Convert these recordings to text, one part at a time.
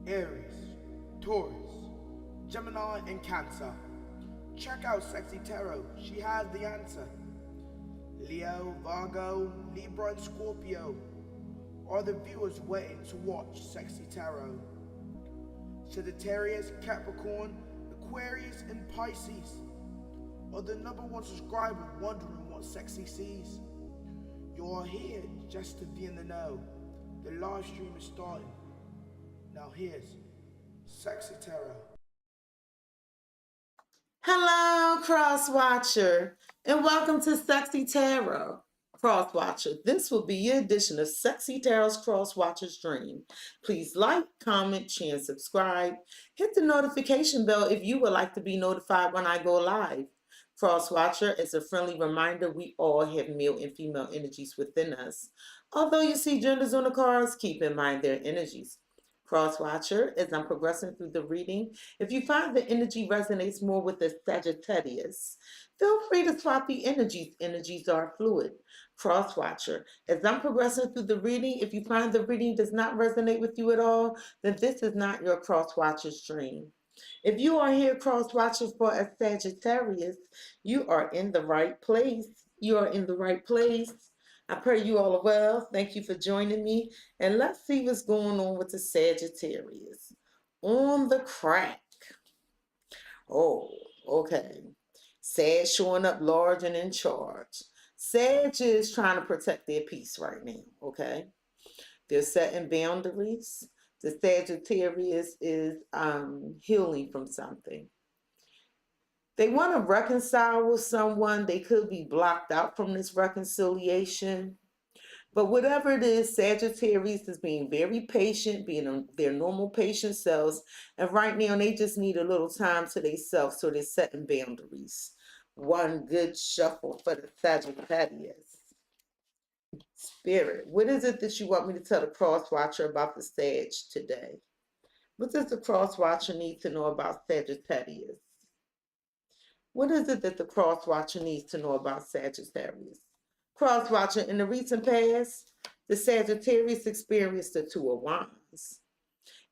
Aries, Taurus, Gemini, and Cancer. Check out Cexxi Tarot, she has the answer. Leo, Virgo, Libra, and Scorpio are the viewers waiting to watch Cexxi Tarot. Sagittarius, Capricorn, Aquarius, and Pisces are the #1 subscriber wondering what Cexxi sees. You're here just to be in the know. The live stream is starting. Now here's Cexxi Tarot. Hello, Cross-Watcher, and welcome to Cexxi Tarot. Cross-Watcher, this will be your edition of Cexxi Tarot's Cross-Watcher's Dream. Please like, comment, share, and subscribe. Hit the notification bell if you would like to be notified when I go live. Cross-Watcher, is a friendly reminder we all have male and female energies within us. Although you see genders on the cards, keep in mind their energies. Cross-Watcher, as I'm progressing through the reading, if you find the energy resonates more with the Sagittarius, feel free to swap the energies. Energies are fluid. Cross-Watcher, as I'm progressing through the reading, if you find the reading does not resonate with you at all, then this is not your Cross-Watcher's dream. If you are here, Cross-Watcher, for a Sagittarius, you are in the right place. You are in the right place. I pray you all are well. Thank you for joining me. And let's see what's going on with the Sagittarius. On the crack. Oh, okay. Sag showing up large and in charge. Sag is trying to protect their peace right now, okay? They're setting boundaries. The Sagittarius is healing from something. They want to reconcile with someone. They could be blocked out from this reconciliation. But whatever it is, Sagittarius is being very patient, being their normal patient selves. And right now, they just need a little time to themselves, so they're setting boundaries. One good shuffle for the Sagittarius. Spirit, what is it that you want me to tell the Cross-Watcher about the Sag today? What does the Cross-Watcher need to know about Sagittarius? What is it that the Cross-Watcher needs to know about Sagittarius? Cross-Watcher, in the recent past, the Sagittarius experienced the Two of Wands.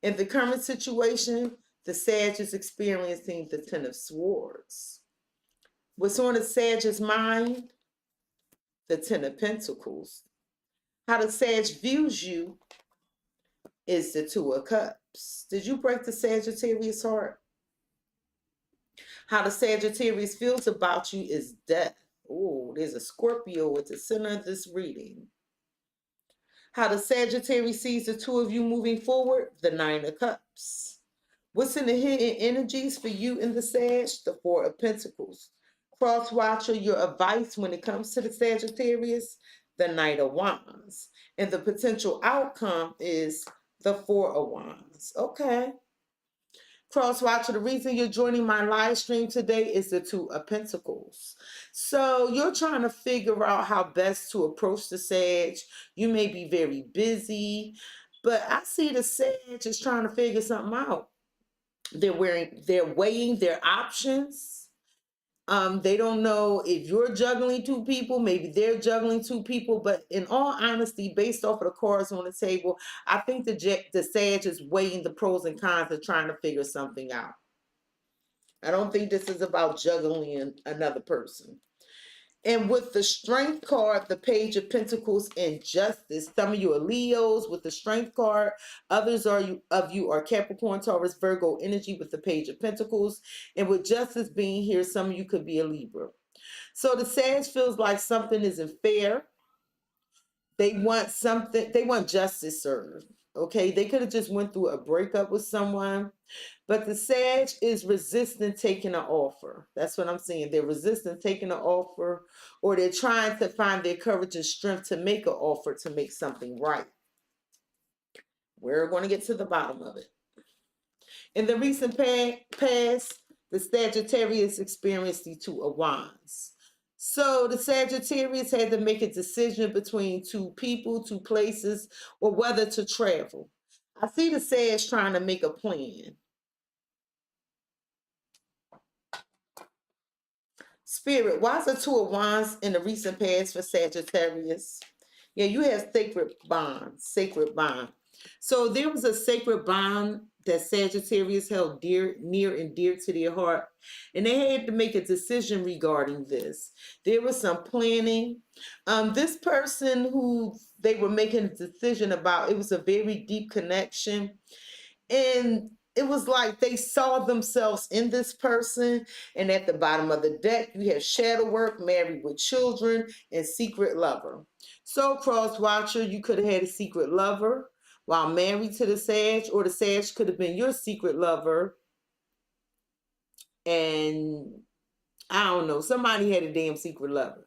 In the current situation, the Sag is experiencing the Ten of Swords. What's on the Sag's mind? The Ten of Pentacles. How the Sag views you is the Two of Cups. Did you break the Sagittarius heart? How the Sagittarius feels about you is death. Oh, there's a Scorpio at the center of this reading. How the Sagittarius sees the two of you moving forward, the Nine of Cups. What's in the hidden energies for you in the Sag? The Four of Pentacles. Cross-Watcher, your advice when it comes to the Sagittarius, the Knight of Wands. And the potential outcome is the Four of Wands. Okay. Cross-Watcher, the reason you're joining my live stream today is the Two of Pentacles. So you're trying to figure out how best to approach the Sag. You may be very busy, but I see the Sag is trying to figure something out. They're weighing their options. They don't know if you're juggling two people, maybe they're juggling two people, but in all honesty, based off of the cards on the table, I think the Sag is weighing the pros and cons of trying to figure something out. I don't think this is about juggling another person. And with the Strength card, the Page of Pentacles, and Justice, some of you are Leos with the Strength card. Others of you are Capricorn, Taurus, Virgo energy with the Page of Pentacles. And with Justice being here, some of you could be a Libra. So the Sag feels like something isn't fair. They want something, they want justice served. Okay, they could have just went through a breakup with someone, but the Sag is resistant taking an offer. That's what I'm saying. They're resistant taking an offer, or they're trying to find their courage and strength to make an offer to make something right. We're going to get to the bottom of it. In the recent past, the Sagittarius experienced the Two of Wands. So the Sagittarius had to make a decision between two people, two places, or whether to travel. I see the Sag trying to make a plan. Spirit, why is the Two of Wands in the recent past for Sagittarius? Yeah, you have sacred bond, sacred bond. So there was a sacred bond that Sagittarius held dear, near and dear to their heart, and they had to make a decision regarding this. There was some planning. This person who they were making a decision about, it was a very deep connection, and it was like they saw themselves in this person. And at the bottom of the deck, you have shadow work, married with children, and secret lover. So, cross watcher, you could have had a secret lover while married to the Sag, or the Sag could have been your secret lover. And I don't know, somebody had a damn secret lover.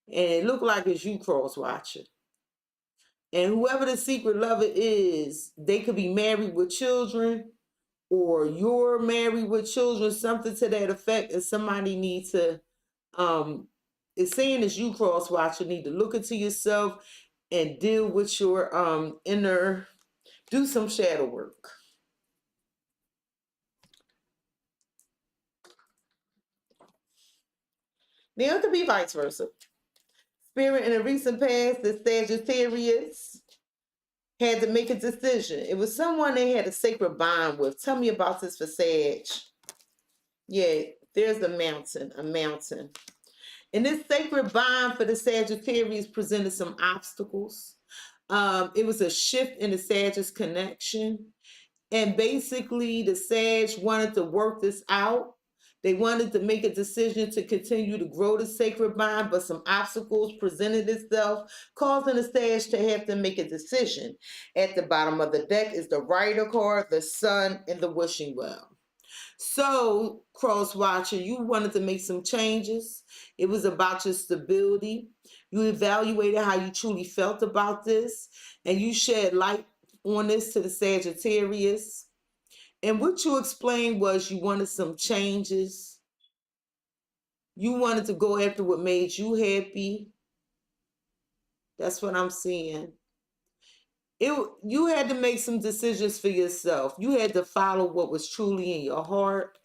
And it looked like it's you, cross watcher. And whoever the secret lover is, they could be married with children, or you're married with children, something to that effect, and somebody needs to, it's saying as you, cross watcher, need to look into yourself and deal with your inner, do some shadow work. Now it could be vice versa. Spirit, in a recent past, the Sagittarius had to make a decision. It was someone they had a sacred bond with. Tell me about this for Sag. Yeah, there's a mountain, a mountain. And this sacred bond for the Sagittarius presented some obstacles. It was a shift in the Sagittarius connection. And basically, the Sag wanted to work this out. They wanted to make a decision to continue to grow the sacred bond, but some obstacles presented itself, causing the Sag to have to make a decision. At the bottom of the deck is the Rider card, the Sun, and the Wishing Well. So, cross watcher, you wanted to make some changes. It was about your stability. You evaluated how you truly felt about this, and you shed light on this to the Sagittarius. And what you explained was you wanted some changes. You wanted to go after what made you happy. That's what I'm seeing. You had to make some decisions for yourself. You had to follow what was truly in your heart.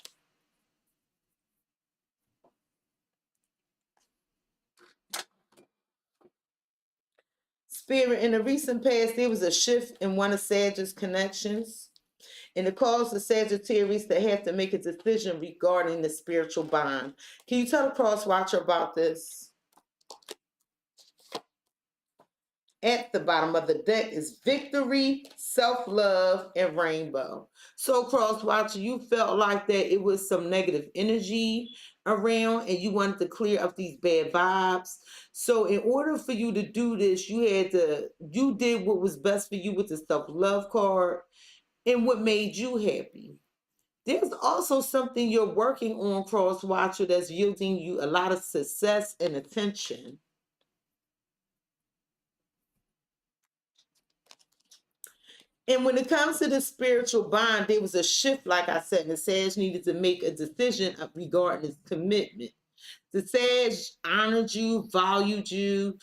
Spirit, in the recent past, there was a shift in one of Sag's connections, and it caused the Sagittarius to have to make a decision regarding the spiritual bond. Can you tell the cross watcher about this? At the bottom of the deck is victory, self-love, and rainbow. So, cross watcher, you felt like that it was some negative energy around, and you wanted to clear up these bad vibes. So, in order for you to do this, you did what was best for you with the self-love card and what made you happy. There's also something you're working on, cross watcher, that's yielding you a lot of success and attention. And when it comes to the spiritual bond, there was a shift, like I said, and the Sag needed to make a decision regarding his commitment. The Sag honored you, valued you,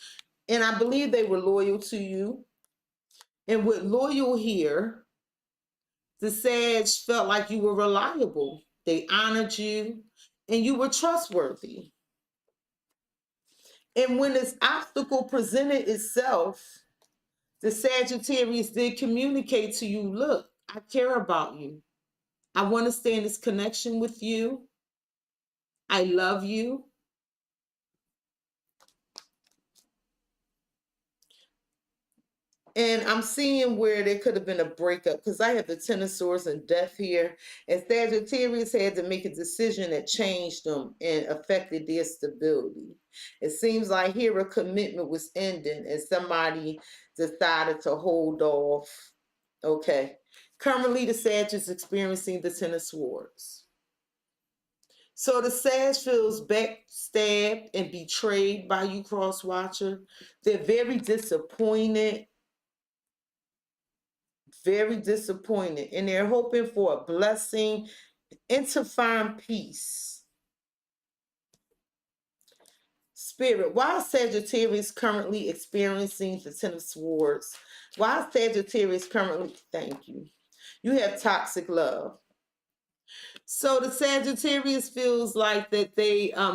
and I believe they were loyal to you. And with loyal here, the Sag felt like you were reliable. They honored you, and you were trustworthy. And when this obstacle presented itself, the Sagittarius did communicate to you, look, I care about you. I want to stay in this connection with you. I love you. And I'm seeing where there could have been a breakup, because I have the Ten of Swords and Death here. And Sagittarius had to make a decision that changed them and affected their stability. It seems like here a commitment was ending and somebody decided to hold off. Okay. Currently, the Sag is experiencing the Ten of Swords. So the Sag feels backstabbed and betrayed by you, cross watcher. They're very disappointed, and they're hoping for a blessing and to find peace. Spirit, why is Sagittarius currently experiencing the Ten of Swords? Why is Sagittarius currently, thank you. You have toxic love. So the Sagittarius feels like that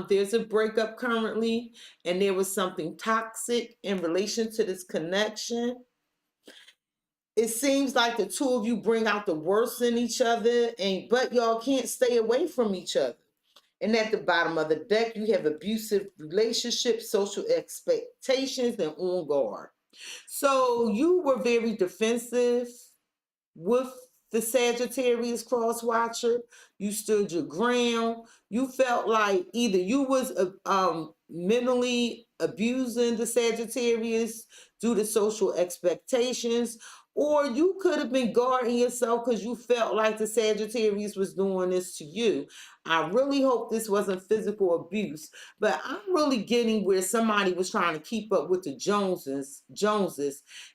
there's a breakup currently, and there was something toxic in relation to this connection. it seems like the two of you bring out the worst in each other, but y'all can't stay away from each other. And at the bottom of the deck, you have abusive relationships, social expectations, and on guard. So you were very defensive with the Sagittarius cross watcher. You stood your ground. You felt like either you was mentally abusing the Sagittarius due to social expectations, or you could have been guarding yourself because you felt like the Sagittarius was doing this to you. I really hope this wasn't physical abuse, but I'm really getting where somebody was trying to keep up with the Joneses,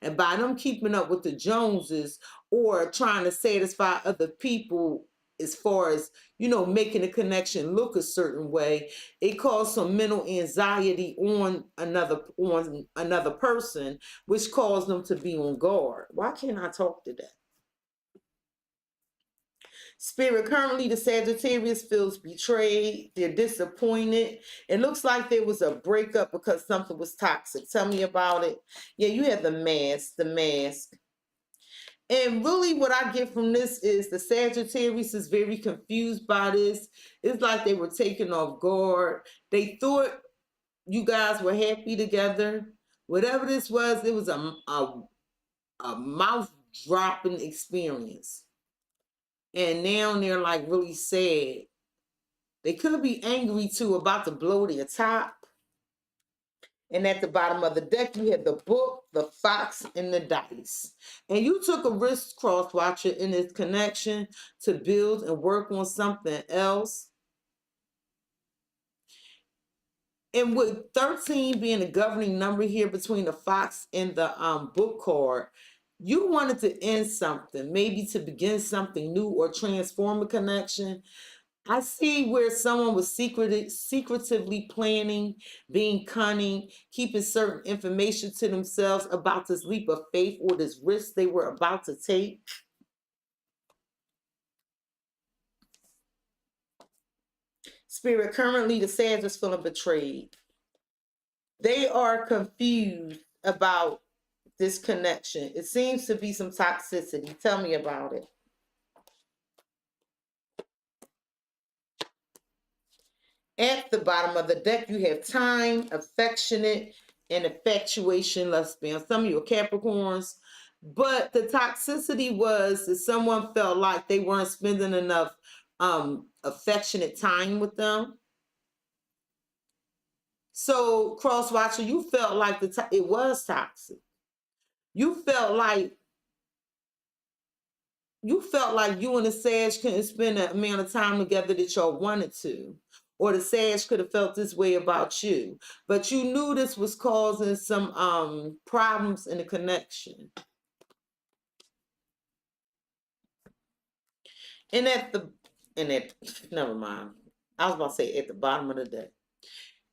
and by them keeping up with the Joneses or trying to satisfy other people as far as, making a connection look a certain way, it caused some mental anxiety on another person, which caused them to be on guard. Why can't I talk to that? Spirit, currently the Sagittarius feels betrayed. They're disappointed. It looks like there was a breakup because something was toxic. Tell me about it. Yeah, you have the mask. And really what I get from this is the Sagittarius is very confused by this. It's like they were taken off guard. They thought you guys were happy together. Whatever this was, it was a mouth-dropping experience. And now they're like really sad. They could be angry too, about to blow their top. And at the bottom of the deck, you had the book, the fox, and the dice. And you took a risk, Cross-Watcher, in this connection to build and work on something else. And with 13 being a governing number here between the fox and the book card, you wanted to end something, maybe to begin something new or transform a connection. I see where someone was secretively planning, being cunning, keeping certain information to themselves about this leap of faith or this risk they were about to take. Spirit, currently the Sag is feeling betrayed. They are confused about this connection. It seems to be some toxicity. Tell me about it. At the bottom of the deck, you have time, affectionate, and infatuation, lesbian. Some of you are Capricorns. But the toxicity was that someone felt like they weren't spending enough affectionate time with them. So, Cross-Watcher, you felt like it was toxic. You felt like you and the Sag couldn't spend the amount of time together that y'all wanted to. Or the Sag could have felt this way about you. But you knew this was causing some problems in the connection. Never mind. I was about to say at the bottom of the deck.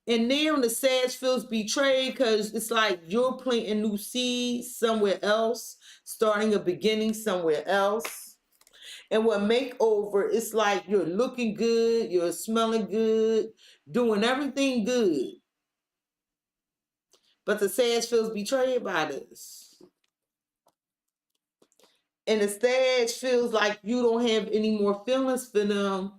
And now the Sag feels betrayed because it's like you're planting new seeds somewhere else, starting a beginning somewhere else. And with makeover, it's like you're looking good, you're smelling good, doing everything good. But the Sag feels betrayed by this. And the Sag feels like you don't have any more feelings for them.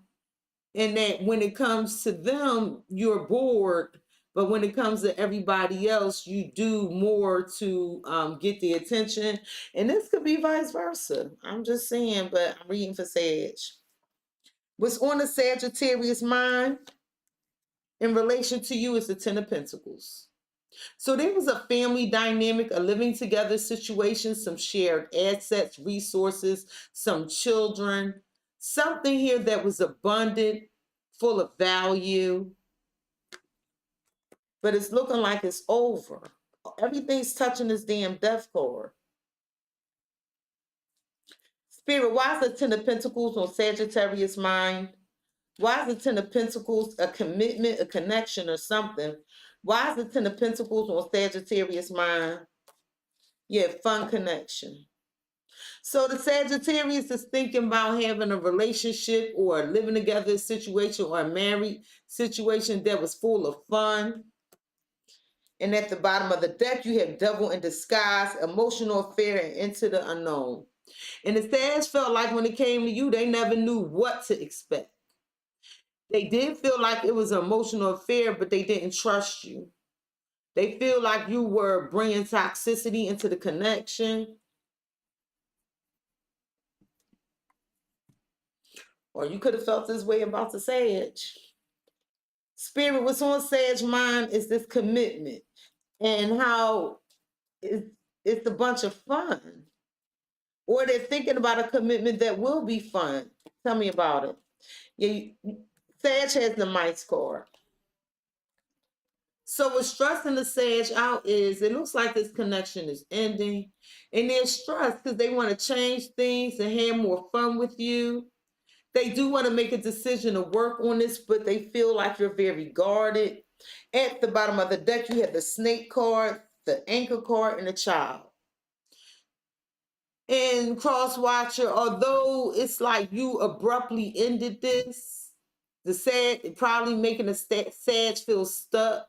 And that when it comes to them, you're bored. But when it comes to everybody else, you do more to get the attention. And this could be vice versa. I'm just saying, but I'm reading for Sag. What's on the Sagittarius mind in relation to you is the Ten of Pentacles. So there was a family dynamic, a living together situation, some shared assets, resources, some children, something here that was abundant, full of value. But it's looking like it's over. Everything's touching this damn death card. Spirit, why is the Ten of Pentacles on Sagittarius' mind? Why is the Ten of Pentacles a commitment, a connection, or something? Why is the Ten of Pentacles on Sagittarius' mind? Yeah, fun connection. So the Sagittarius is thinking about having a relationship or a living together situation or a married situation that was full of fun. And at the bottom of the deck, you have Devil in Disguise, Emotional Affair, and Into the Unknown. And the Sag felt like when it came to you, they never knew what to expect. They did feel like it was an emotional affair, but they didn't trust you. They feel like you were bringing toxicity into the connection. Or you could have felt this way about the Sag. Spirit, what's on Sag's mind is this commitment and how it's a bunch of fun. Or they're thinking about a commitment that will be fun. Tell me about it. Yeah, Sag has the Mice card. So what's stressing the Sag out is it looks like this connection is ending. And they're stressed because they want to change things and have more fun with you. They do want to make a decision to work on this, but they feel like you're very guarded. At the bottom of the deck, you have the Snake card, the Anchor card, and the Child. And Cross-Watcher, although it's like you abruptly ended this, the Sag probably making the Sag feel stuck.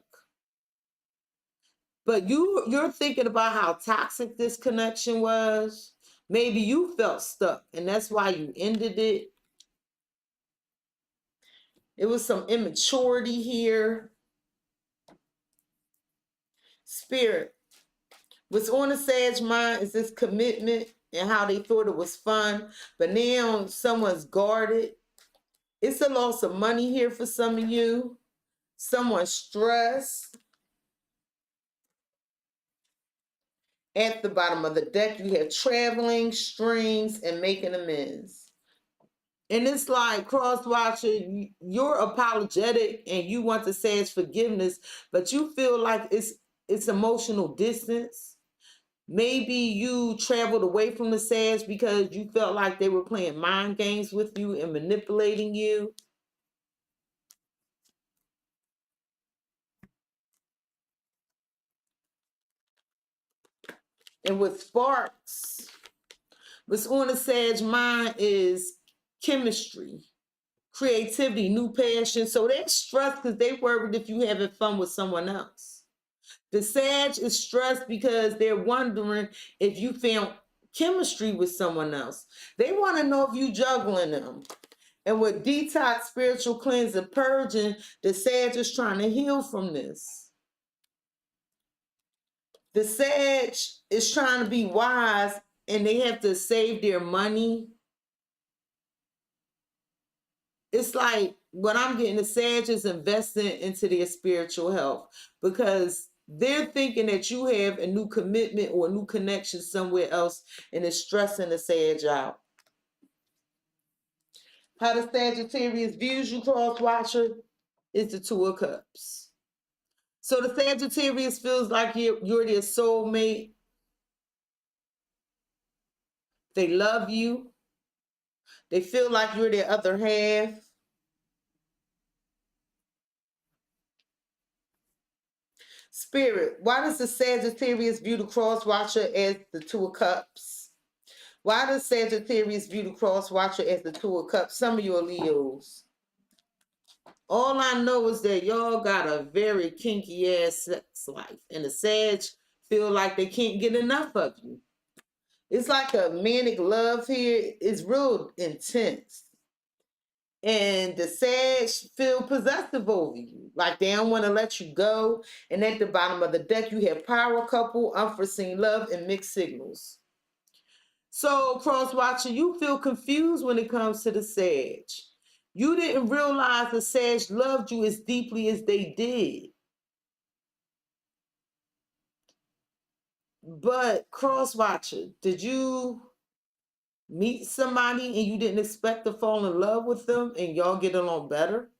But you're thinking about how toxic this connection was. Maybe you felt stuck, and that's why you ended it. It was some immaturity here. Spirit, what's on the Sag mind is this commitment and how they thought it was fun, but now someone's guarded. It's a loss of money here for some of you. Someone's stressed. At the bottom of the deck, you have traveling, strings, and making amends. And it's like, Cross-Watcher, you're apologetic and you want the Sag's forgiveness, but you feel like it's emotional distance. Maybe you traveled away from the Sags because you felt like they were playing mind games with you and manipulating you. And with Sparks, what's on the Sag mind is chemistry, creativity, new passion. So they're stressed because they're worried if you having fun with someone else. The Sag is stressed because they're wondering if you found chemistry with someone else. They want to know if you juggling them. And with detox, spiritual cleanse, and purging, the Sag is trying to heal from this. The Sag is trying to be wise and they have to save their money. It's like what I'm getting, the Sag is investing into their spiritual health because they're thinking that you have a new commitment or a new connection somewhere else and it's stressing the Sag out. How the Sagittarius views you, Cross-Watcher, is the Two of Cups. So the Sagittarius feels like you're their soulmate. They love you. They feel like you're their other half. Spirit, why does the Sagittarius view the Cross-Watcher as the Two of Cups? Why does Sagittarius view the Cross-Watcher as the Two of Cups? Some of you are Leos. All I know is that y'all got a very kinky ass sex life. And the Sag feel like they can't get enough of you. It's like a manic love here. It's real intense. And the Sag feel possessive over you. Like they don't want to let you go. And at the bottom of the deck, you have Power Couple, Unforeseen Love, and Mixed Signals. So, Cross-Watcher, you feel confused when it comes to the Sag. You didn't realize the Sag loved you as deeply as they did. But, Cross-Watcher, did you meet somebody and you didn't expect to fall in love with them and y'all get along better?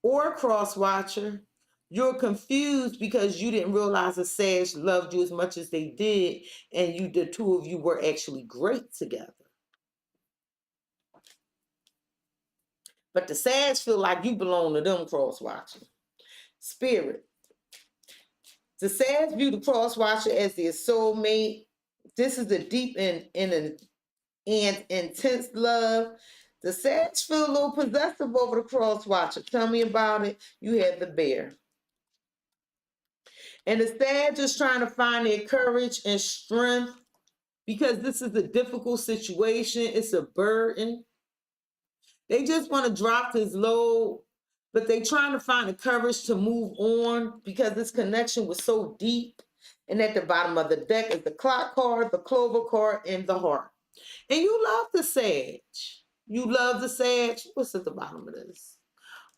Or, Cross-Watcher, you're confused because you didn't realize the Sag loved you as much as they did and the two of you were actually great together. But the Sag feel like you belong to them, Cross-Watcher. Spirit, the Sag view the Cross-Watcher as their soulmate. This is a deep and intense love. The Sag feel a little possessive over the Cross-Watcher. Tell me about it. You had the Bear. And the Sag is trying to find their courage and strength because this is a difficult situation. It's a burden. They just want to drop this load, but they trying to find the courage to move on because this connection was so deep. And at the bottom of the deck is the Clock card, the Clover card, and the Heart. And you love the Sag. You love the Sag. What's at the bottom of this?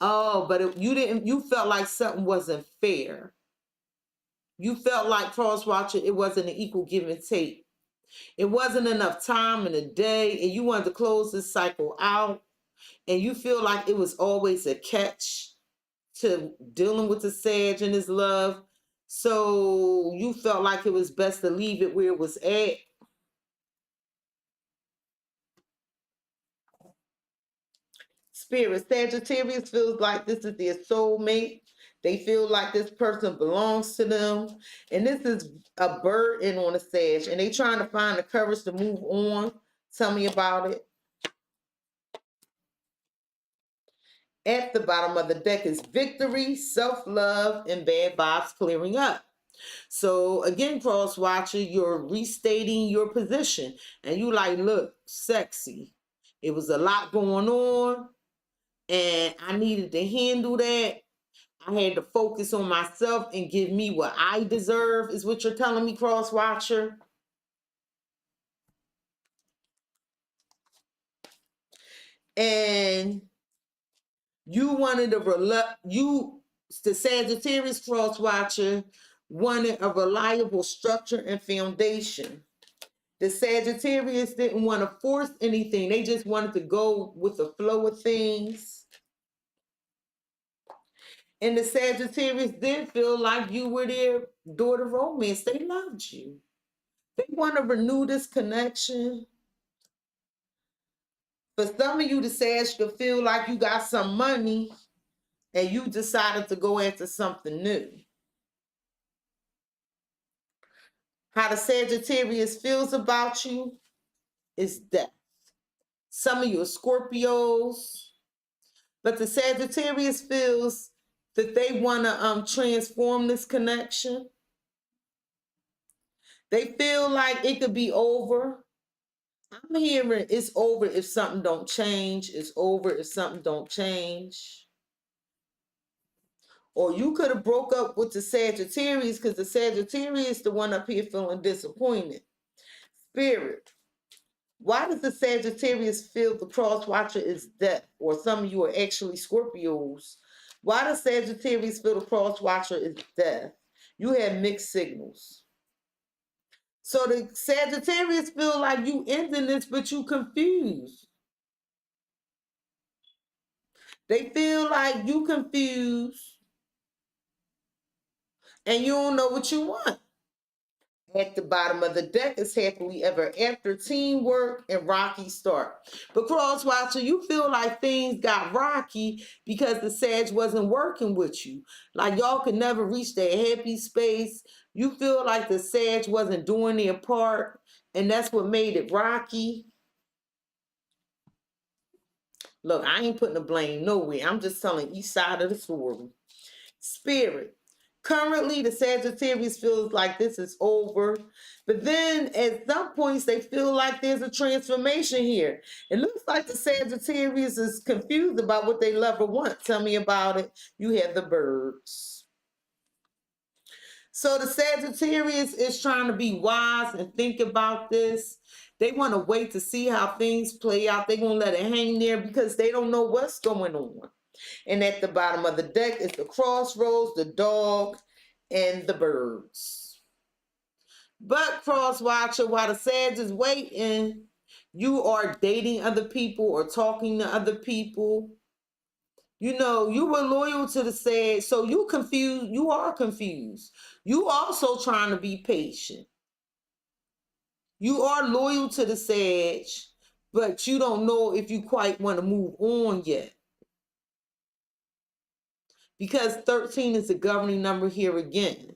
Oh, but you felt like something wasn't fair. You felt like Cross-Watcher, it wasn't an equal give and take. It wasn't enough time in the day, and you wanted to close this cycle out, and you feel like it was always a catch to dealing with the Sag and his love. So you felt like it was best to leave it where it was at. Spirit, Sagittarius feels like this is their soulmate. They feel like this person belongs to them. And this is a burden on a Sag. And they trying to find the courage to move on. Tell me about it. At the bottom of the deck is victory, self-love, and bad vibes clearing up. So again, Cross-Watcher, you're restating your position. And you like, look, Cexxi. It was a lot going on. And I needed to handle that. I had to focus on myself and give me what I deserve, is what you're telling me, Cross-Watcher. And you wanted the Sagittarius Cross-Watcher wanted a reliable structure and foundation. The Sagittarius didn't want to force anything. They just wanted to go with the flow of things. And the Sagittarius did feel like you were their daughter romance. They loved you. They want to renew this connection. For some of you, the Sag could feel like you got some money and you decided to go after something new. How the Sagittarius feels about you is death. Some of you are Scorpios, but the Sagittarius feels that they want to transform this connection. They feel like it could be over. I'm hearing it's over if something don't change. It's over if something don't change. Or you could have broke up with the Sagittarius because the Sagittarius is the one up here feeling disappointed. Spirit, why does the Sagittarius feel the Cross-Watcher is death? Or some of you are actually Scorpios. Why does Sagittarius feel the Cross-Watcher is death? You have mixed signals. So the Sagittarius feel like you ending this, but you confused. They feel like you confused and you don't know what you want. At the bottom of the deck is happily ever after, teamwork, and rocky start. But Cross-Watcher, you feel like things got rocky because the Sag wasn't working with you. Like y'all could never reach that happy space. You feel like the Sag wasn't doing their part, and that's what made it rocky. Look, I ain't putting the blame nowhere. I'm just telling each side of the story. Spirit. Currently, the Sagittarius feels like this is over. But then at some points, they feel like there's a transformation here. It looks like the Sagittarius is confused about what they love or want. Tell me about it. You have the Birds. So the Sagittarius is trying to be wise and think about this. They want to wait to see how things play out. They're going to let it hang there because they don't know what's going on. And at the bottom of the deck is the Crossroads, the Dog, and the Birds. But Cross-Watcher, while the Sag is waiting, you are dating other people or talking to other people. You know, you were loyal to the Sag, so you confused. You are confused. You also trying to be patient. You are loyal to the Sag, but you don't know if you quite want to move on yet. Because 13 is the governing number here again.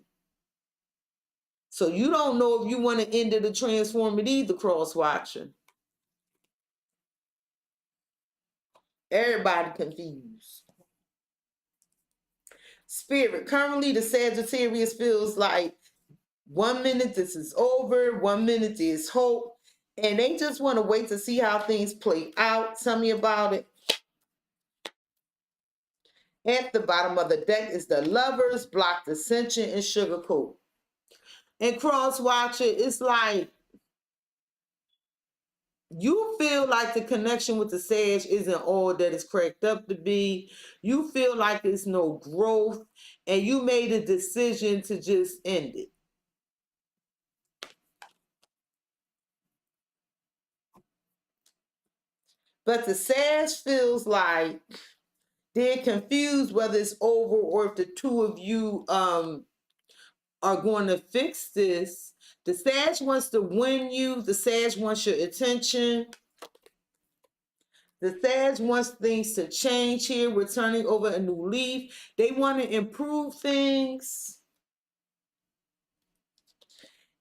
So you don't know if you want to end it or transform it either, Cross-Watcher. Everybody confused. Spirit, currently the Sagittarius feels like 1 minute this is over, 1 minute there's hope, and they just want to wait to see how things play out. Tell me about it. At the bottom of the deck is the Lovers, Block Dissension, and Sugarcoat. And Cross-Watcher, it's like you feel like the connection with the Sag isn't all that it's cracked up to be. You feel like there's no growth, and you made a decision to just end it. But the Sag feels like they're confused whether it's over or if the two of you are going to fix this. The Sag wants to win you. The Sag wants your attention. The Sag wants things to change here. We're turning over a new leaf. They want to improve things.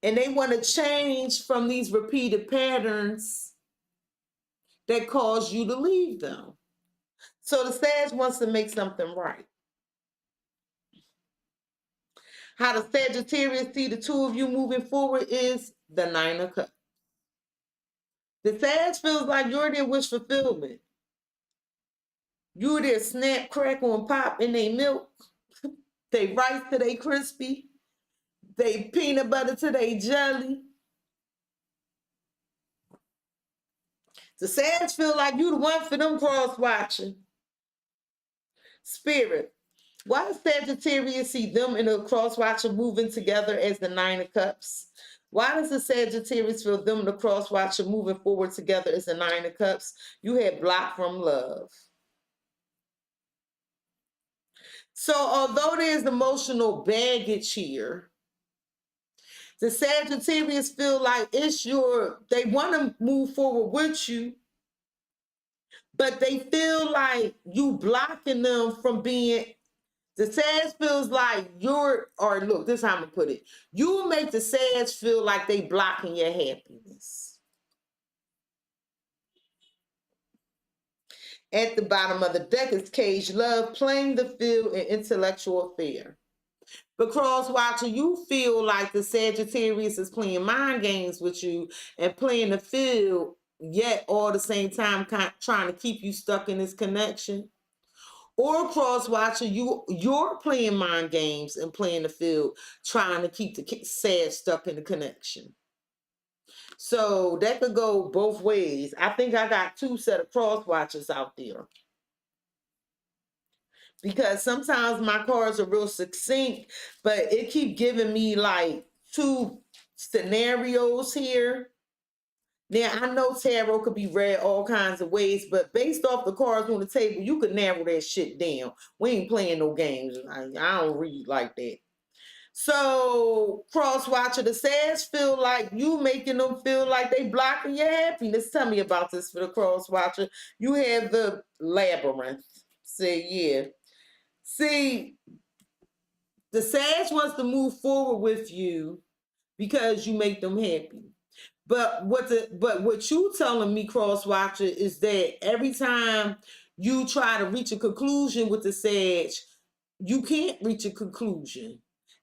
And they want to change from these repeated patterns that cause you to leave them. So the Sag wants to make something right. How the Sagittarius see the two of you moving forward is the Nine of Cups. The Sag feels like you're their wish fulfillment. You're their snap, crackle, and pop in their milk. They rice to they crispy. They peanut butter to they jelly. The Sag feel like you the one for them cross-watching. Spirit, why does Sagittarius see them and the cross-watcher moving together as the Nine of Cups? Why does the Sagittarius feel them and the cross-watcher moving forward together as the Nine of Cups? You had blocked from love. So although there's emotional baggage here, the Sagittarius feel like they want to move forward with you, but they feel like you blocking them from being. The Sag feels like look, this is how I'm going to put it. You make the Sag feel like they blocking your happiness. At the bottom of the deck is Cage Love, playing the field and intellectual affair. But Cross-Watcher, you feel like the Sagittarius is playing mind games with you and playing the field, yet all the same time trying to keep you stuck in this connection. Or Cross-Watcher, you're playing mind games and playing the field, trying to keep the Sag stuck in the connection. So that could go both ways. I think I got two set of Cross-Watchers out there. Because sometimes my cards are real succinct, but it keep giving me like two scenarios here. Now, I know tarot could be read all kinds of ways, but based off the cards on the table, you could narrow that shit down. We ain't playing no games. I don't read like that. So, Cross-Watcher, the Sag feel like you making them feel like they blocking your happiness. Tell me about this for the Cross-Watcher. You have the Labyrinth. Say, yeah. See, the Sag wants to move forward with you because you make them happy. But what you telling me, Cross-Watcher, is that every time you try to reach a conclusion with the Sag, you can't reach a conclusion.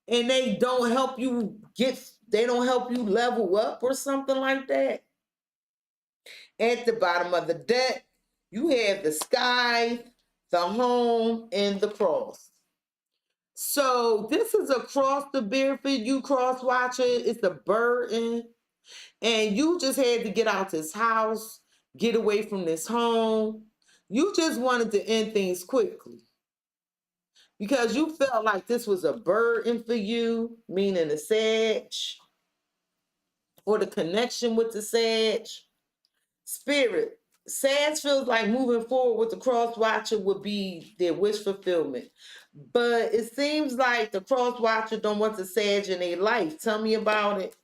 And they don't help you level up or something like that. At the bottom of the deck, you have the Sky, the Home, and the Cross. So this is across the bear for you, Cross-Watcher. It's a burden. And you just had to get out this house, get away from this home. You just wanted to end things quickly. Because you felt like this was a burden for you, meaning the Sag, or the connection with the Sag. Spirit, Sag feels like moving forward with the Cross-Watcher would be their wish fulfillment. But it seems like the Cross-Watcher don't want the Sag in their life. Tell me about it.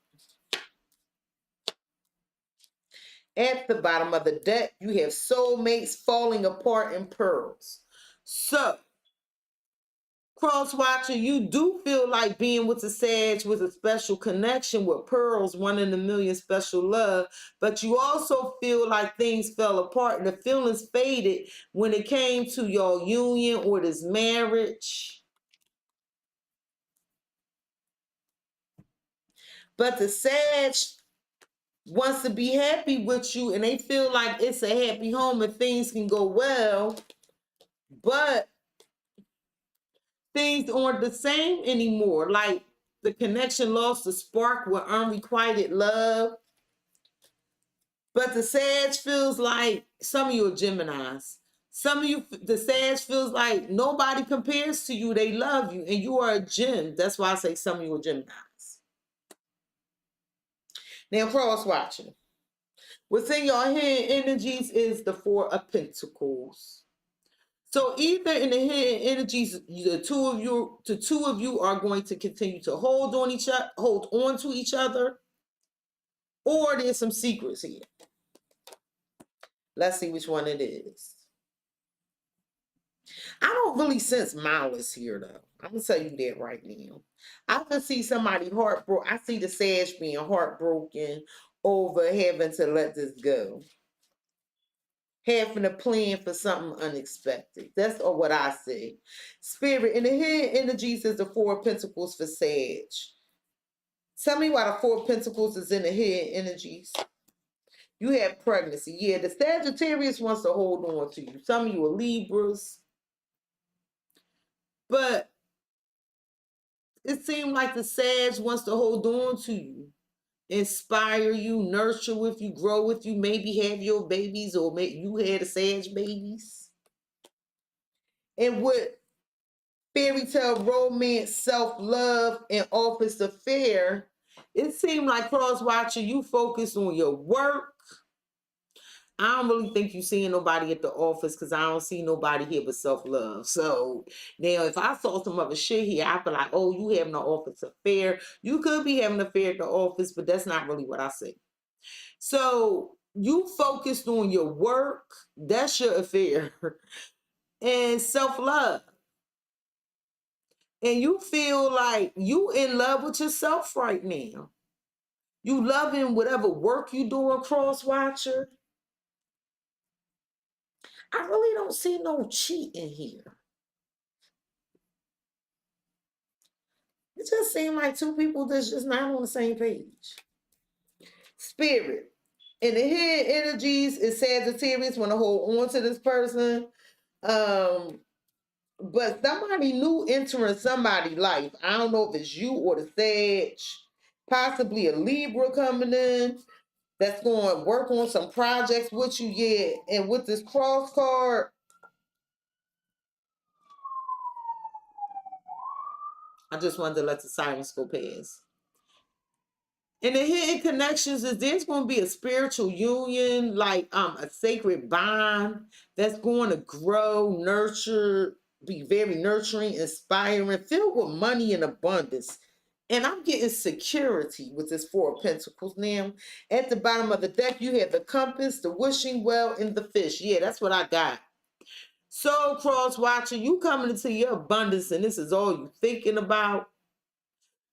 At the bottom of the deck, you have soulmates falling apart in pearls. So, Cross-Watcher, you do feel like being with the Sag with a special connection with pearls, 1 in a million special love, but you also feel like things fell apart and the feelings faded when it came to your union or this marriage. But the Sag wants to be happy with you and they feel like it's a happy home and things can go well, but things aren't the same anymore. Like the connection lost the spark with unrequited love. But the Sag feels like some of you are Geminis. Some of you, the Sag feels like nobody compares to you. They love you and you are a gem. That's why I say some of you are Geminis. Now, cross-watching. Within your hidden energies is the Four of Pentacles. So either in the hidden energies, the two of you are going to continue to hold on to each other, or there's some secrets here. Let's see which one it is. I don't really sense malice here, though. I'm gonna tell you that right now. I can see somebody heartbroken. I see the Sag being heartbroken over having to let this go, having a plan for something unexpected. That's what I see. Spirit, in the hidden energies is the Four of Pentacles for Sag. Tell me why the Four of Pentacles is in the hidden energies. You have pregnancy. Yeah, the Sagittarius wants to hold on to you. Some of you are Libras. But it seems like the Sag wants to hold on to you, inspire you, nurture with you, grow with you, maybe have your babies or you had a Sag babies. And with fairy tale romance, self-love, and office affair, it seemed like cross-watcher, you focus on your work. I don't really think you seeing nobody at the office because I don't see nobody here but self-love. So now if I saw some other shit here, I'd be like, oh, you having an office affair. You could be having an affair at the office, but that's not really what I see. So you focused on your work, that's your affair, and self-love. And you feel like you in love with yourself right now. You loving whatever work you doing, cross-watcher. I really don't see no cheating here. It just seems like two people that's just not on the same page. Spirit. And the hidden energies is Sagittarius want to hold on to this person. But somebody new entering somebody's life. I don't know if it's you or the Sag. Possibly a Libra coming in that's going to work on some projects with you. Yeah. And with this cross card, I just wanted to let the silence go past. And the hidden connections is there's going to be a spiritual union, like a sacred bond that's going to grow, nurture, be very nurturing, inspiring, filled with money and abundance. And I'm getting security with this Four of Pentacles now. At the bottom of the deck, you have the compass, the wishing well, and the fish. Yeah, that's what I got. So, cross-watcher, you coming into your abundance, and this is all you thinking about.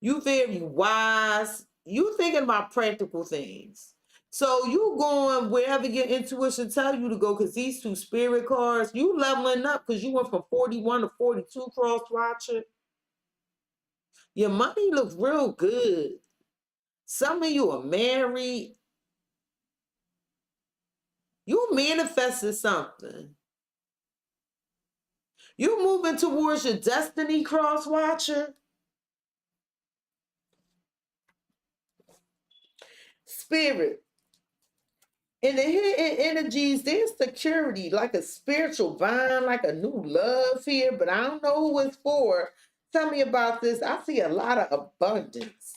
You very wise. You thinking about practical things. So you going wherever your intuition tell you to go, because these two spirit cards, you leveling up because you went from 41 to 42, cross-watcher. Your money looks real good. Some of you are married. You manifested something. You moving towards your destiny, cross-watcher. Spirit. In the hidden energies, there's security, like a spiritual bond, like a new love here, but I don't know who it's for. Tell me about this. I see a lot of abundance.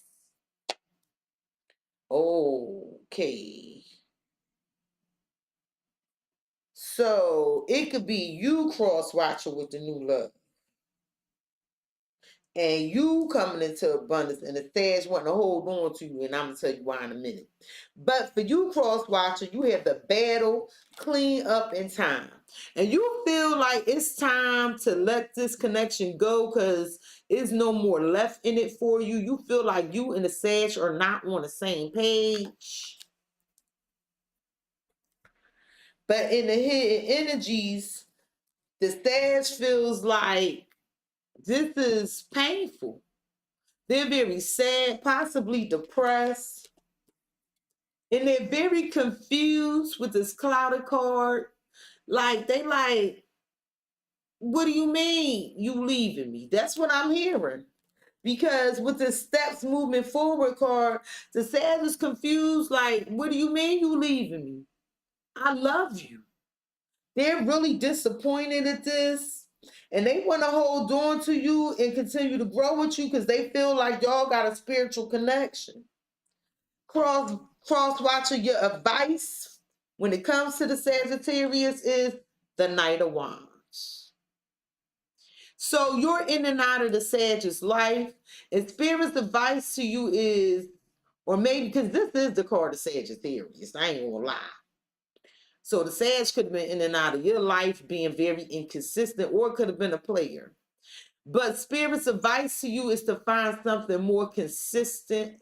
Okay. So it could be you, cross-watcher, with the new love. And you coming into abundance, and the Sag wanting to hold on to you, and I'm going to tell you why in a minute. But for you, Cross-Watcher, you have the battle, clean up in time. And you feel like it's time to let this connection go because there's no more left in it for you. You feel like you and the Sag are not on the same page. But in the hidden energies, the Sag feels like this is painful. They're very sad, possibly depressed. And they're very confused with this clouded card. Like, they like, what do you mean you leaving me? That's what I'm hearing. Because with the steps moving forward card, the Sag is confused. Like, what do you mean you leaving me? I love you. They're really disappointed at this. And they want to hold on to you and continue to grow with you because they feel like y'all got a spiritual connection. Cross-Watcher, your advice when it comes to the Sagittarius is the Knight of Wands. So you're in and out of the Sag's life, and Spirit's advice to you is, or maybe because this is the card of Sagittarius, I ain't gonna lie. So the Sag could have been in and out of your life, being very inconsistent, or it could have been a player. But Spirit's advice to you is to find something more consistent,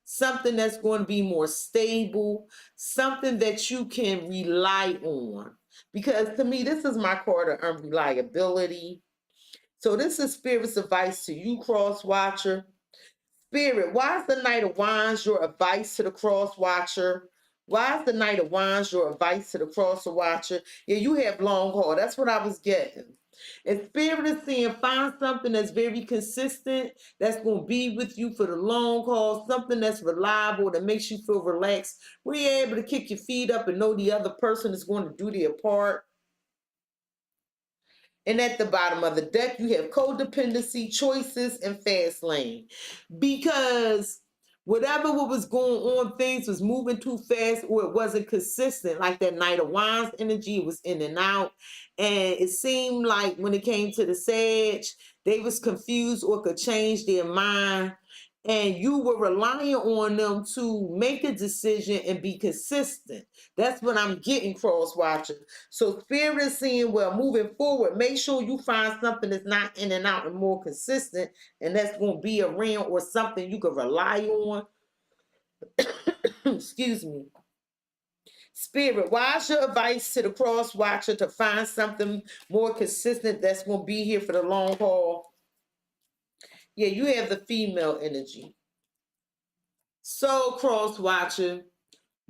something that's going to be more stable, something that you can rely on. Because to me, this is my card of unreliability. So this is Spirit's advice to you, Cross-Watcher. Spirit, why is the Knight of Wands your advice to the Cross-Watcher? Why is the Knight of Wands your advice to the Cross-Watcher? Yeah, you have long haul. That's what I was getting. And Spirit is saying find something that's very consistent, that's going to be with you for the long haul, something that's reliable, that makes you feel relaxed, where you're able to kick your feet up and know the other person is going to do their part. And at the bottom of the deck, you have codependency, choices, and fast lane. Because whatever what was going on, things was moving too fast or it wasn't consistent. Like that Knight of Wands energy was in and out. And it seemed like when it came to the Sag, they was confused or could change their mind. And you were relying on them to make a decision and be consistent. That's what I'm getting, Cross-Watcher. So Spirit is saying, well, moving forward, make sure you find something that's not in and out and more consistent, and that's going to be around or something you can rely on. Excuse me. Spirit, why is your advice to the Cross-Watcher to find something more consistent that's going to be here for the long haul? Yeah, you have the female energy. So, Cross-Watcher,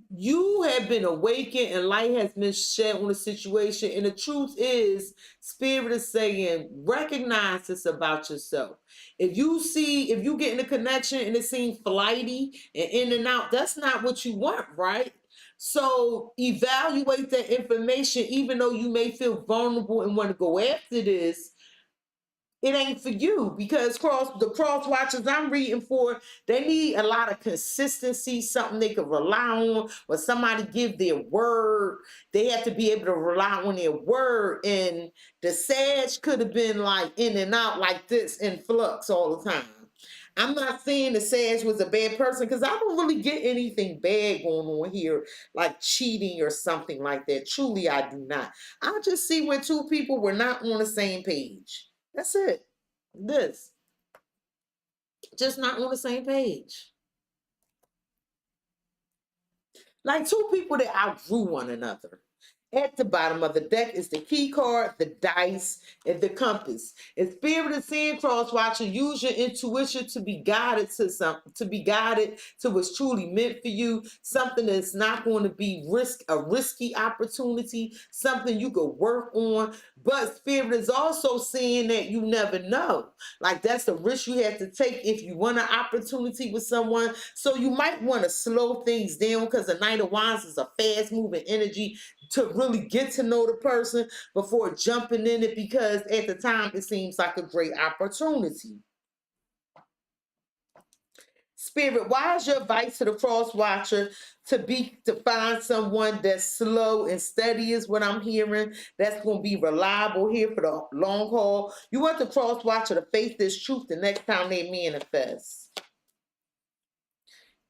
you have been awakened and light has been shed on the situation. And the truth is, Spirit is saying, recognize this about yourself. If you get in a connection and it seems flighty and in and out, that's not what you want, right? So evaluate that information, even though you may feel vulnerable and want to go after this. It ain't for you because the Cross-Watchers I'm reading for, they need a lot of consistency, something they can rely on, or somebody give their word. They have to be able to rely on their word. And the Sag could have been like in and out like this in flux all the time. I'm not saying the Sag was a bad person because I don't really get anything bad going on here, like cheating or something like that. Truly, I do not. I just see where two people were not on the same page. That's it. This. Just not on the same page. Like two people that outgrew one another. At the bottom of the deck is the key card, the dice, and the compass. And Spirit is saying, Cross-Watcher, use your intuition to be guided to something, to be guided to what's truly meant for you, something that's not going to be a risky opportunity, something you could work on. But Spirit is also saying that you never know. Like that's a risk you have to take if you want an opportunity with someone. So you might want to slow things down because the Knight of Wands is a fast-moving energy to really get to know the person before jumping in it, because at the time it seems like a great opportunity. Spirit, why is your advice to the cross watcher to find someone that's slow and steady is what I'm hearing, that's going to be reliable here for the long haul. You want the cross watcher to face this truth the next time they manifest.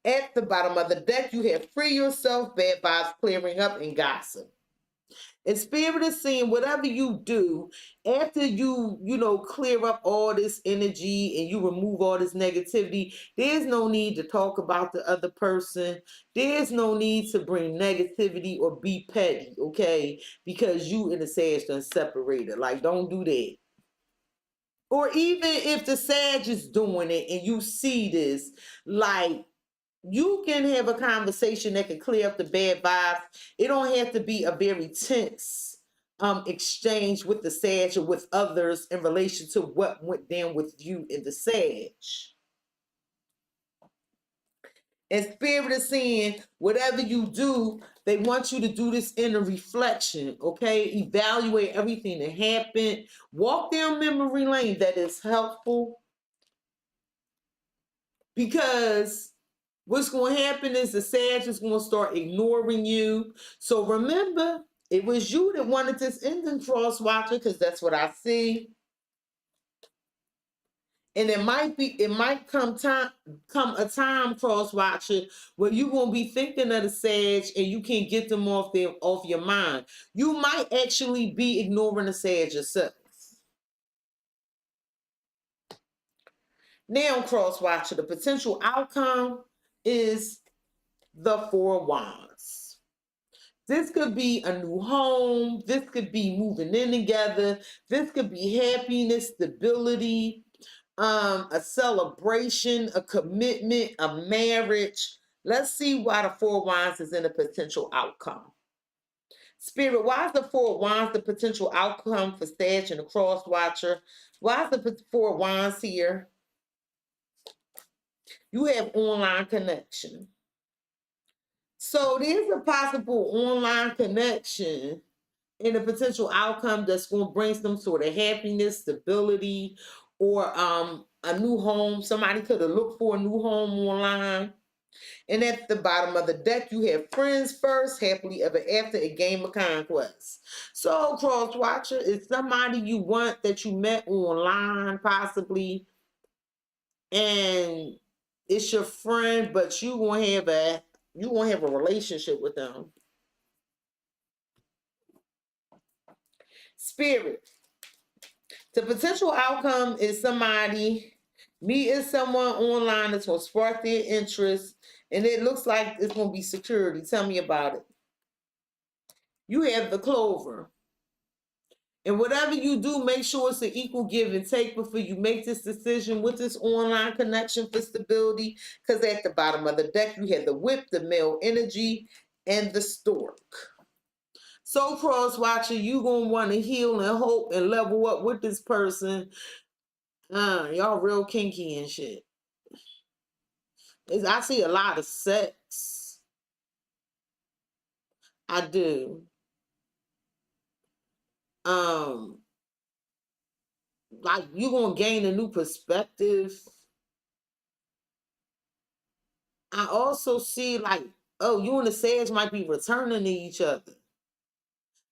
At the bottom of the deck, you have free yourself, bad vibes clearing up, and gossip. And Spirit is saying whatever you do, after you clear up all this energy and you remove all this negativity, there's no need to talk about the other person. There's no need to bring negativity or be petty, okay? Because you and the Sag done separated. Like, don't do that. Or even if the Sag is doing it and you see this, like, you can have a conversation that can clear up the bad vibes. It don't have to be a very tense exchange with the Sag or with others in relation to what went down with you and the Sag. And Spirit is saying, whatever you do, they want you to do this in a reflection, okay? Evaluate everything that happened. Walk down memory lane. That is helpful. Because what's going to happen is the Sag is going to start ignoring you. So remember, it was you that wanted this ending, Cross Watcher, because that's what I see. And it might come a time, Cross Watcher, where you're going to be thinking of the Sag and you can't get them off your mind. You might actually be ignoring the Sag yourself. Now, Cross Watcher, the potential outcome is the Four of Wands. This could be a new home. This could be moving in together. This could be happiness, stability, a celebration, a commitment, a marriage. Let's see why the Four of Wands is in a potential outcome. Spirit, why is the Four of Wands the potential outcome for Sag and the Cross Watcher? Why is the Four of Wands here? You have online connection. So there's a possible online connection and a potential outcome that's going to bring some sort of happiness, stability, or a new home. Somebody could have looked for a new home online. And at the bottom of the deck, you have friends first, happily ever after, a game of conquest. So, Cross Watcher, is somebody you want that you met online, possibly, and it's your friend, but you gonna have a relationship with them. Spirit, the potential outcome is somebody meeting someone online that's going to spark their interest, and it looks like it's going to be security. Tell me about it. You have the Clover. And whatever you do, make sure it's an equal give and take before you make this decision with this online connection for stability. Because at the bottom of the deck, you have the Whip, the male energy, and the Stork. So, Cross Watcher, you're going to want to heal and hope and level up with this person. Y'all real kinky and shit. I see a lot of sex. I do. Like, you're going to gain a new perspective. I also see, like, oh, you and the Sag might be returning to each other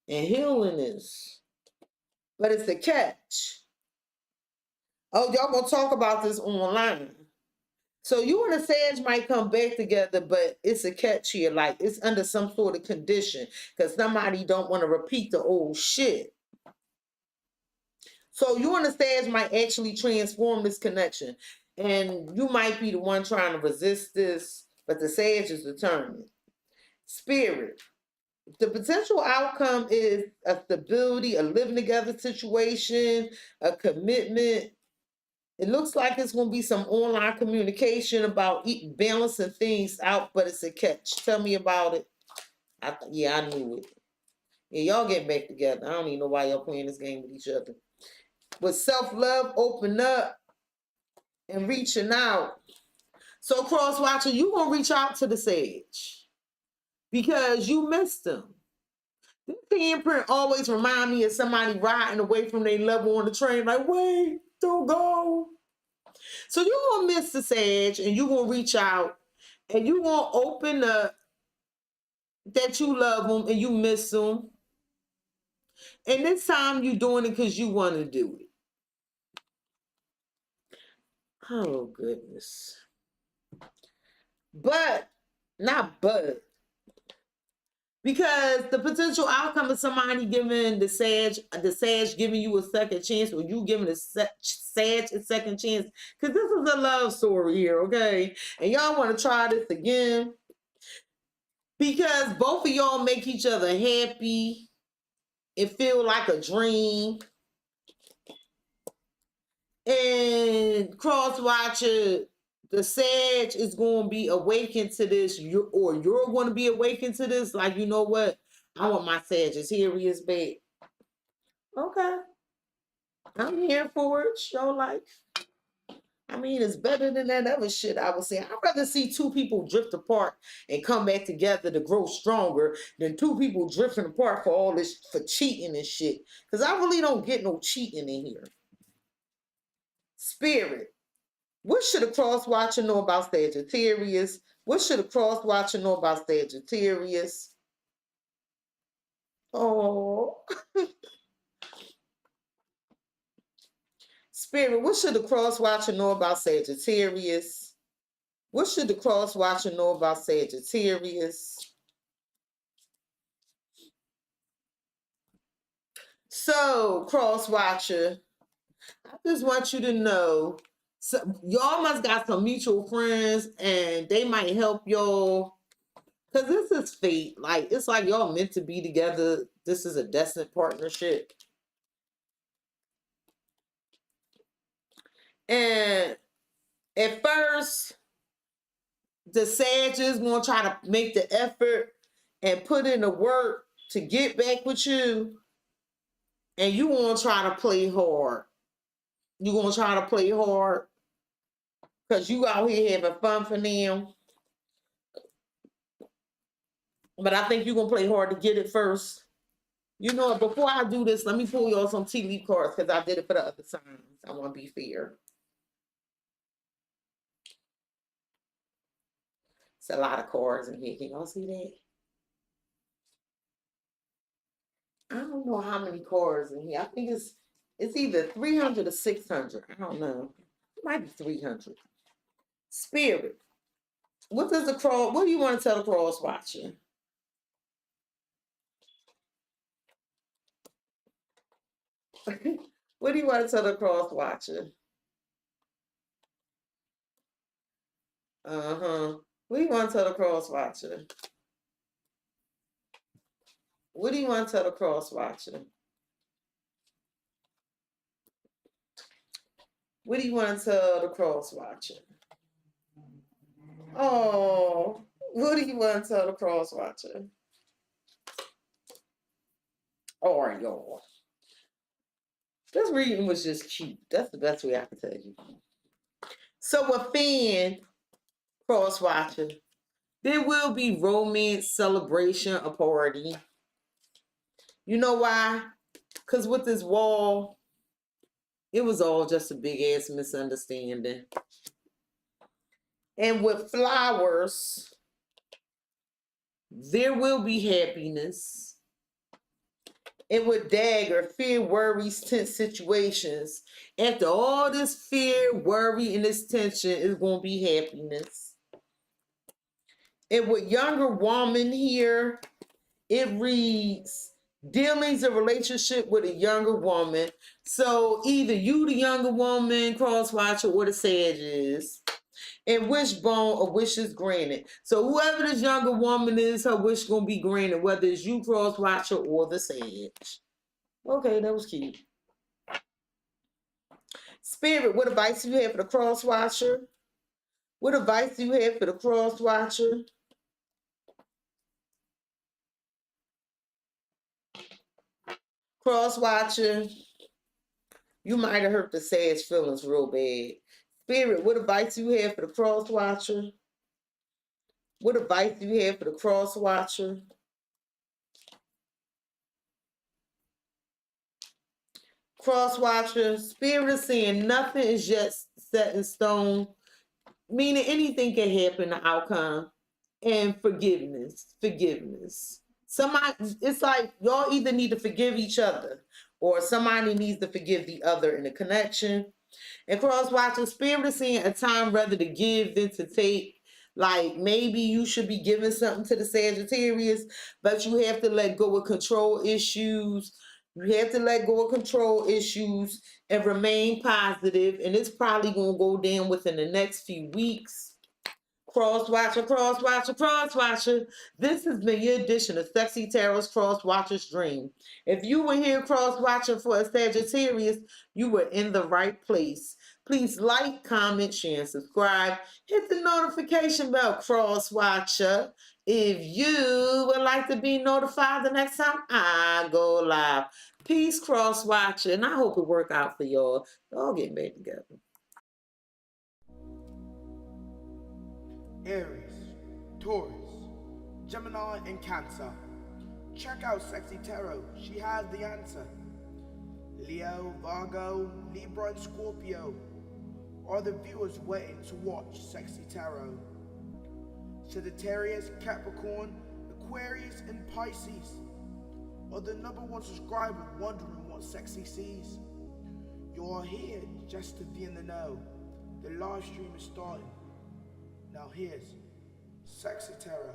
and healing this. But it's a catch. Oh, y'all going to talk about this online. So you and the Sag might come back together, but it's a catch here. Like, it's under some sort of condition because somebody don't want to repeat the old shit. So you and the Sag might actually transform this connection. And you might be the one trying to resist this, but the Sag is determined. Spirit, the potential outcome is a stability, a living together situation, a commitment. It looks like it's going to be some online communication about balancing things out, but it's a catch. Tell me about it. I knew it. Yeah, y'all get back together. I don't even know why y'all playing this game with each other. With self-love, open up, and reaching out. So, Cross Watcher, you going to reach out to the Sag because you missed them. This handprint always remind me of somebody riding away from their level on the train, like, wait, don't go. So you're going to miss the Sag, and you're going to reach out, and you're going to open up that you love them and you miss them. And this time you're doing it because you want to do it. Oh, goodness. Not but. Because the potential outcome of somebody giving the Sag giving you a second chance, or you giving the Sag a second chance. Because this is a love story here, okay? And y'all want to try this again. Because both of y'all make each other happy. It feel like a dream. And Cross-Watcher, the Sag is going to be awakened to this, you're going to be awakened to this. Like, you know what? I want my Sagittarius back. Okay. I'm here for it. Show life. I mean, it's better than that other shit I was saying. I'd rather see two people drift apart and come back together to grow stronger than two people drifting apart for all this, for cheating and shit. Because I really don't get no cheating in here. Spirit. What should a Cross-Watcher know about Sagittarius? What should a Cross-Watcher know about Sagittarius? Oh. Spirit, what should the Cross-Watcher know about Sagittarius? What should the Cross-Watcher know about Sagittarius? So, Cross-Watcher, I just want you to know, y'all must got some mutual friends, and they might help y'all. Because this is fate. Like, it's like y'all meant to be together. This is a destined partnership. And at first, the Sag is going to try to make the effort and put in the work to get back with you. And you want to try to play hard. You want to try to play hard because you out here having fun for them. But I think you're going to play hard to get it first. You know, before I do this, let me pull y'all some tea leaf cards because I did it for the other signs. I want to be fair. It's a lot of cards in here. Can y'all see that? I don't know how many cards in here. I think it's either 300 or 600. I don't know. It might be 300. Spirit. What do you want to tell the Cross-Watcher? What do you want to tell the Cross-Watcher? What do you want to tell the Cross-Watcher? What do you want to tell the Cross-Watcher? What do you want to tell the Cross-Watcher? Oh, what do you want to tell the Cross-Watcher? All right, y'all. This reading was just cute. That's the best way I can tell you. So a fan, Cross-Watcher, there will be romance, celebration, a party. You know why? Because with this wall, it was all just a big ass misunderstanding. And with flowers, there will be happiness. And with dagger, fear, worries, tense situations. After all this fear, worry, and this tension is going to be happiness. And with younger woman here, it reads dealings in relationship with a younger woman. So either you, the younger woman, Cross-Watcher, or the Sag is. And wishbone, a wish is granted. So whoever this younger woman is, her wish going to be granted, whether it's you, Cross-Watcher, or the Sag. Okay, that was cute. Spirit, what advice do you have for the Cross-Watcher? What advice do you have for the Cross-Watcher? Cross-Watcher, you might have hurt the Sag's feelings real bad. Spirit, what advice do you have for the Cross-Watcher? What advice do you have for the Cross-Watcher? Cross-Watcher, Spirit is saying nothing is yet set in stone, meaning anything can happen, the outcome. And forgiveness. Somebody, it's like y'all either need to forgive each other or somebody needs to forgive the other in the connection. And Cross-Watcher, Spirit is seeing a time rather to give than to take. Like maybe you should be giving something to the Sagittarius, but you have to let go of control issues. You have to let go of control issues and remain positive. And it's probably going to go down within the next few weeks. Cross-Watcher, Cross-Watcher, Cross-Watcher. This has been your edition of Cexxi Tarot's Cross-Watcher's Dream. If you were here cross-watching for a Sagittarius, you were in the right place. Please like, comment, share, and subscribe. Hit the notification bell, Cross-Watcher, if you would like to be notified the next time I go live. Peace, Cross-Watcher, and I hope it work out for y'all. Y'all getting back together. Aries, Taurus, Gemini, and Cancer. Check out Cexxi Tarot, she has the answer. Leo, Virgo, Libra, and Scorpio are the viewers waiting to watch Cexxi Tarot. Sagittarius, Capricorn, Aquarius, and Pisces are the #1 subscriber wondering what Cexxi sees. You are here just to be in the know. The live stream is starting. Now here's Cexxi Tarot.